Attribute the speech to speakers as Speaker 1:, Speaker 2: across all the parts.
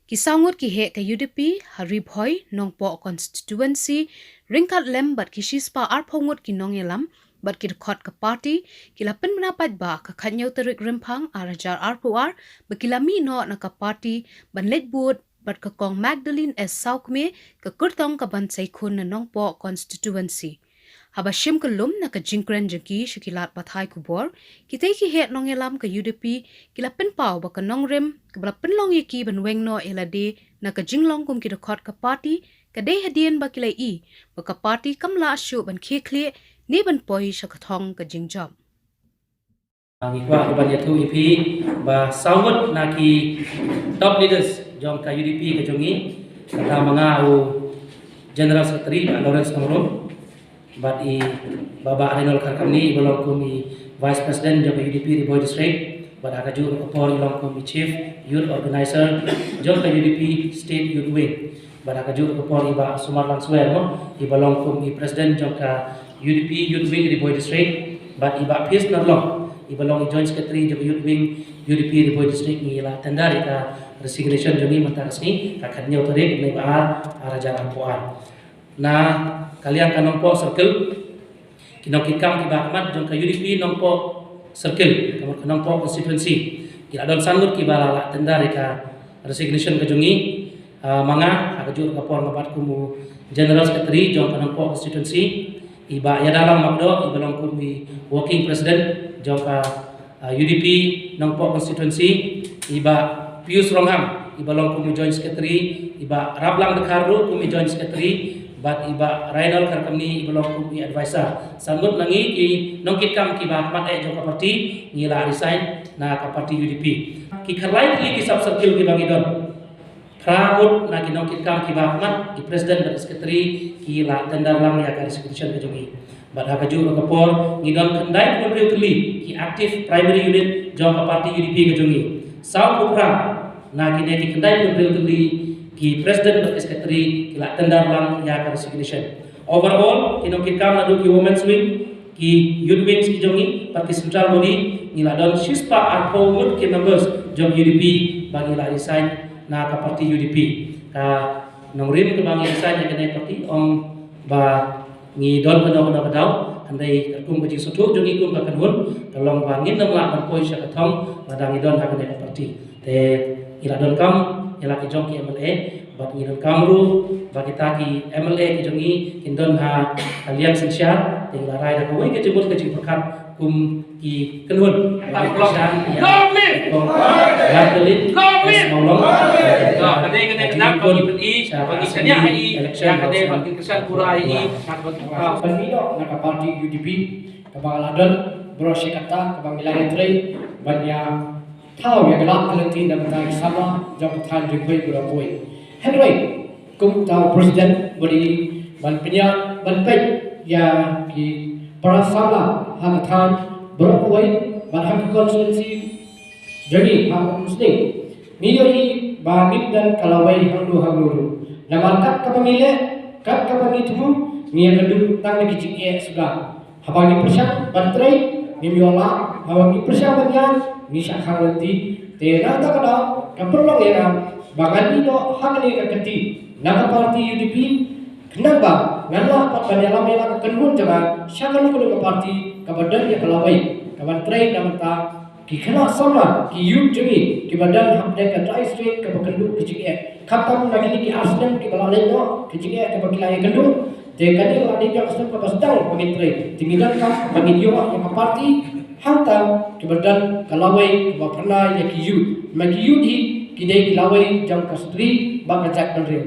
Speaker 1: Kisangut ki he ka UDP haribhoi nongpo constituency ringkat lem bat kishispa arphongut ki nongelam bat ki khot ka party kilapen menapat ba ka khanyau terik rempang arajar arpuar bakilami no na ka party ban letbud bat ka kong Magdalene S Saukme ka kurtong ka ban saikun na nongpo constituency. Habashim kelum na ka jingkren jengki shikilat pathai kubor kita ki het nongelam ka UDP kila penpau ba ka nongrem ka bala penlong yaki benweng no elade na ka jinglong kum ki khot ka party ka de hadien ba kila I ba ka party kamla asyu ban khekhle ni ban poi shakathong ka jingjam
Speaker 2: ngikwa ban yathu EP ba sawut na ki top leaders jong ka UDP ka jongi kata mga General Secretary Lawrence Amrom but Baba Arinol Karkamni belong kumi Vice President jong UDP Riboy District but akaju kapor belong kumi Chief Youth Organizer jong UDP State Youth Wing but akaju kapor iba Sumar Langswer mo belong kumi President jong UDP Youth Wing Riboy District but iba Pies Narlong belong Joint Secretary jong Youth Wing UDP Riboy District ni la tendari ka resignation jongi mantarasni ka khanyau tarik nei bahar arajar ampuan na kalian kan nompo circle kinong kikam kiba amat jong ka UDP nompo circle kamar nompo constituency kila don sangut kiba la tendari ka resignation ka jongi manga akaju kapor mabat kumu General Secretary jong ka nompo constituency iba ya dalam makdo ibalong kumi working president jong ka UDP nompo constituency iba Pius Rongham ibalong kumi Joint Secretary iba Rablang Dekharu kumi Joint Secretary bat iba Rainal Karkamni ibalong kumi advisor sangut nangi ki nongkit kam ki ba mat jong ka party ngila resign na ka party UDP ki khalai ki sub circle ki bangidon Pramut na ki nongkit kam ki ba mat ki president dan secretary ki la tendar lam ya ka resignation ka jongi bat ha kaju ka por ngidon kendai pun tuli ki active primary unit jong ka party UDP ka jongi Sau Kupra na kini ki kendai pun tuli ki president dan secretary kila tendar lang ya ka resignation overall kinong kikam na du ki women's wing ki youth wings ki jongi parti central body ngila don shispa arpo mut ki members jong UDP bagi la resign na ka parti UDP ka nongrim ke bagi resign ya kene parti om ba ngi don kono daw andai kum baji sotu jongi kum ka kanhun tolong bangin nam la ban poi sha kathong badang idon ha kene parti te ila don kam ila ki jong ki MLA bat ngi don kamru bagi taki MLA ki jongi indon ha kalian sensyar te la rai da koi ke jebut ke jipakat kum ki kanhun pakisan ya Magdalene Maulong
Speaker 3: kadai nak bagi PI bagi sedia HI yang kadai bagi kesan pura HI
Speaker 4: Pemino nak parti UDP kabang ladon bro sekata kabang wilayah tray banyak tahu yang gelap kelentin dan bertanya sama jam tahan jemput berapoi. Henry kum tahu presiden beri ban penyak ban pek ya ki para sama hang tahan berapoi ban hang konstitusi jadi hang muslim nilai bangit dan kalawai hangdu namarkat kapamile kat kapangitmu niya kedua tang lagi ciknya sudah habang persiap bantrai nimyola habang persiap banyak ni syakha nanti te na ta kada kaperlong ya bangan ino hakni ka keti na parti UDP kenapa ngala pat banyalam ya kenun jaga syakha ko ka parti ka badan ya kalawai ka bantrai namta ki khana sama ki yut jemi ki badan hamde ka dry straight ka bakendu ki ciknya kapam lagi ki asnem ki balalai no ki ciknya ka bakilai kendu te kani lagi ka asnem ka basdang pagitrai tingidan ka bagidyo yang parti hanta kebadan kalawai ba pernah ya kiyu maki di kidai kilawai jam kasri ba kajak penre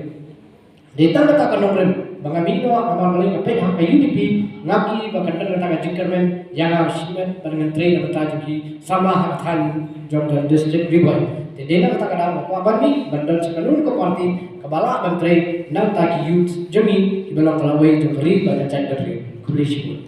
Speaker 4: detang kata kanongren bangamino amal malai ngapai ha UDP ngaki ba kandan kata jingkermen yang simen dengan train na tajuki sama hathan jam dan district ribai te dena kata kada ko abani bandan sekalun ko parti kabala ban train nang ta ki youth jami ibalang kalawai jam kri ba kajak penre kulisi